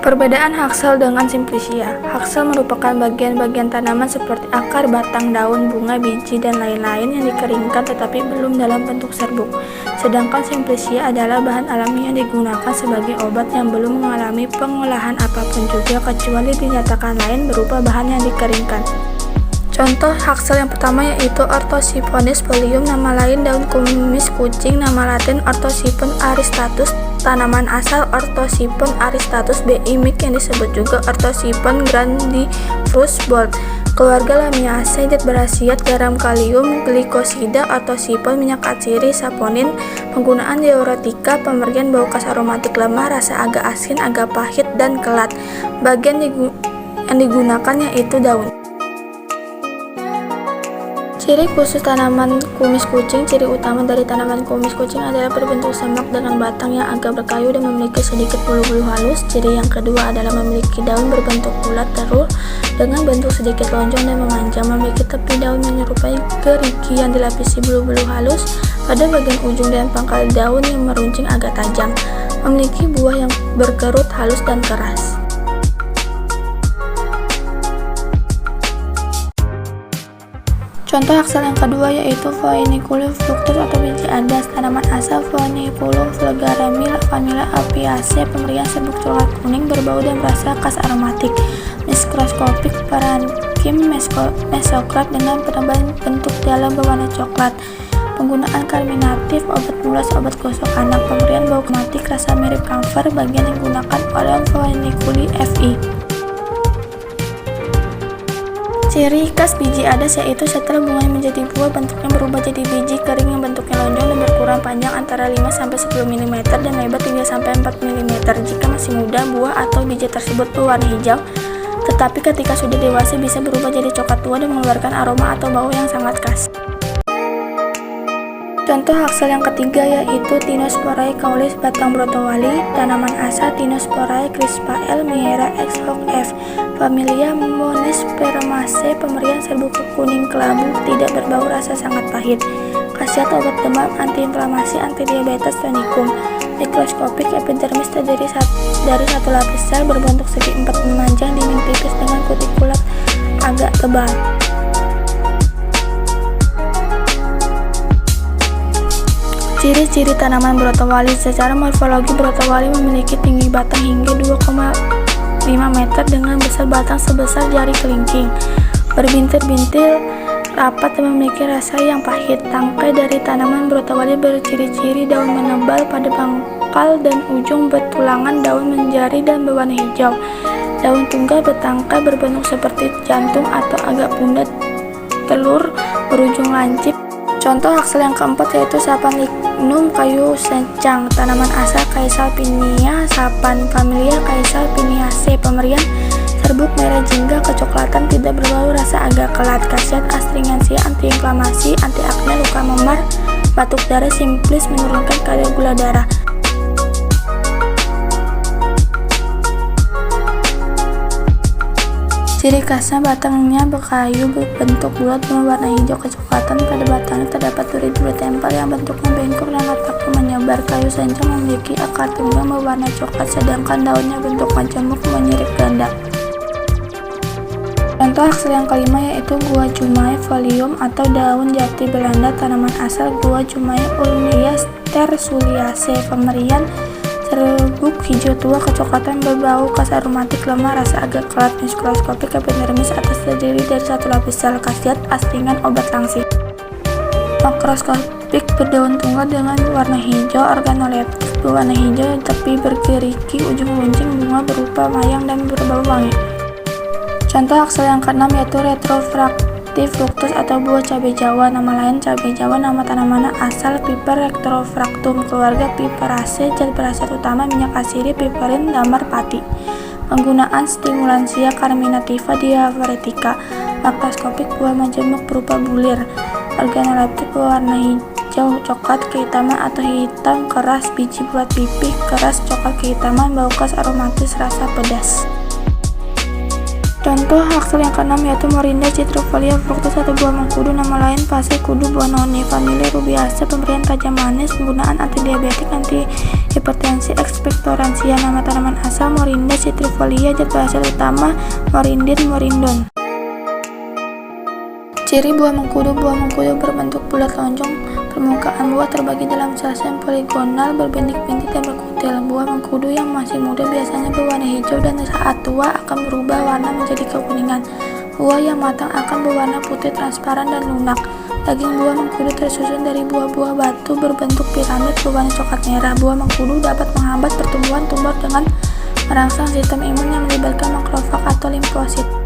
Perbedaan haksel dengan simplicia. Haksel merupakan bagian-bagian tanaman seperti akar, batang, daun, bunga, biji, dan lain-lain yang dikeringkan tetapi belum dalam bentuk serbuk. Sedangkan simplicia adalah bahan alami yang digunakan sebagai obat yang belum mengalami pengolahan apapun juga kecuali dinyatakan lain berupa bahan yang dikeringkan. Contoh haksel yang pertama yaitu Orthosiphonis folium, nama lain daun kumis kucing, nama latin Orthosiphon aristatus. Tanaman asal Orthosiphon aristatus B.I. Mick yang disebut juga Orthosiphon grandiflus Bolt. Keluarga Lamiaceae, zat berkhasiat garam kalium glikosida, Orthosiphon, minyak atsiri, saponin. Penggunaan diuretika, pemberian bau khas aromatik lemah, rasa agak asin, agak pahit, dan kelat. Bagian yang digunakan yaitu daun. Ciri khusus tanaman kumis kucing. Ciri utama dari tanaman kumis kucing adalah berbentuk semak dengan batang yang agak berkayu dan memiliki sedikit bulu-bulu halus. Ciri yang kedua adalah memiliki daun berbentuk bulat terul dengan bentuk sedikit lonjong dan memanjang, memiliki tepi daun menyerupai gerigi yang dilapisi bulu-bulu halus pada bagian ujung dan pangkal daun yang meruncing agak tajam, memiliki buah yang berkerut halus dan keras. Contoh haksel yang kedua yaitu Phoenicolium fructus atau biji adas. Tanaman asal Phoenicolium vulgaris Vanilla apiaceae, pemberian serbuk coklat kuning berbau dan berasa khas aromatik. Mikroskopik Parenchyma mesocrate dengan penebalan bentuk dalam berwarna coklat. Penggunaan karminatif, obat mulas, obat gosok anak. Pemberian bau aromatik, rasa mirip camphor. Bagian yang digunakan oleh Phoenicoli Fi. Ciri khas biji adas yaitu setelah bunganya menjadi buah, bentuknya berubah jadi biji kering yang bentuknya lonjong dan berkurang panjang antara 5-10 mm dan lebar 3-4 mm. Jika masih muda, buah atau biji tersebut berwarna hijau, tetapi ketika sudah dewasa bisa berubah jadi coklat tua dan mengeluarkan aroma atau bau yang sangat khas. Contoh haksel yang ketiga yaitu Tinosphorae caulis batang brotowali. Tanaman asal Tinosphorae crispa L. Miera X. Hoc F. Familia Monospermaceae, pemberian serbuk kuning kelabu, tidak berbau, rasa sangat pahit. Khasiat obat demam, antiinflamasi, antidiabetes, tonikum. Mikroskopik epidermis terdiri dari satu lapis sel berbentuk segi empat memanjang, dinding tipis dengan kutikulat agak tebal. Ciri-ciri tanaman brotowali. Secara morfologi, brotowali memiliki tinggi batang hingga 2,5 meter dengan besar batang sebesar jari kelingking, berbintil-bintil rapat dan memiliki rasa yang pahit. Tangkai dari tanaman brotowali berciri-ciri daun menebal pada pangkal dan ujung, bertulangan daun menjari dan berwarna hijau. Daun tunggal bertangkai berbentuk seperti jantung atau agak bulat, telur berujung lancip. Contoh haksel yang keempat yaitu Sapanlignum kayu secang. Tanaman asal Caesalpinia sapan, familia Caesalpiniaceae, pemberian serbuk merah jingga kecoklatan, tidak berbau, rasa agak kelat. Khasiat astringensia, antiinflamasi, anti akne, luka memar, batuk darah, simplis, menurunkan kadar gula darah. Ciri khasnya batangnya berkayu berbentuk bulat berwarna hijau kecoklatan. Pada batangnya terdapat duri-duri tempel yang bentuknya bengkok dan letaknya menyebar. Kayu sencang memiliki akar tunggal berwarna coklat, sedangkan daunnya bentuk majemuk menyirip ganda. Contoh haksel yang kelima yaitu Guajumae folium atau daun jati Belanda. Tanaman asal Guajumae ulmia tersuliaceae, pemberian serbuk hijau tua kecoklatan berbau khas aromatik lemah, rasa agak kelat. Mikroskopik epidermis atas terdiri dari satu lapis sel. Khasiat astringan, obat langsing. Makroskopik berdaun tunggal dengan warna hijau, organoleptik berwarna hijau, tepi bergerigi, ujung runcing, bunga berupa mayang dan berbau wangi. Contoh haksel yang keenam yaitu Retrofractive fructus atau buah cabai Jawa, nama lain cabai Jawa, nama tanaman asal Piper retrofractum, keluarga Piperaceae, zat berkhasiat utama minyak atsiri, piperin, damar pati. Penggunaan stimulansia carminativa diaphoretica. Makroskopik buah majemuk berupa bulir, organoleptik berwarna hijau coklat kehitaman atau hitam keras, biji bulat pipih keras coklat kehitaman, bau khas aromatis, rasa pedas. Contoh haksel yang keenam yaitu Morinda citrifolia fructus atau buah mengkudu, nama lain Pasir kudu buah noni, famili Rubiaceae, pemberian tajam manis, penggunaan antidiabetik, antihipertensi, ekspektoransia. Nama tanaman asal Morinda citrifolia, zat berhasil utama Morindin morindon. Ciri buah mengkudu berbentuk bulat lonjong, permukaan buah terbagi dalam sel yang poligonal, berbintik-bintik dan berkutil. Buah mengkudu yang masih muda biasanya berwarna hijau dan saat tua akan berubah warna menjadi kekuningan. Buah yang matang akan berwarna putih transparan dan lunak. Daging buah mengkudu tersusun dari buah-buah batu berbentuk piramid berwarna coklat merah. Buah mengkudu dapat menghambat pertumbuhan tumor dengan merangsang sistem imun yang melibatkan makrofag atau limfosit.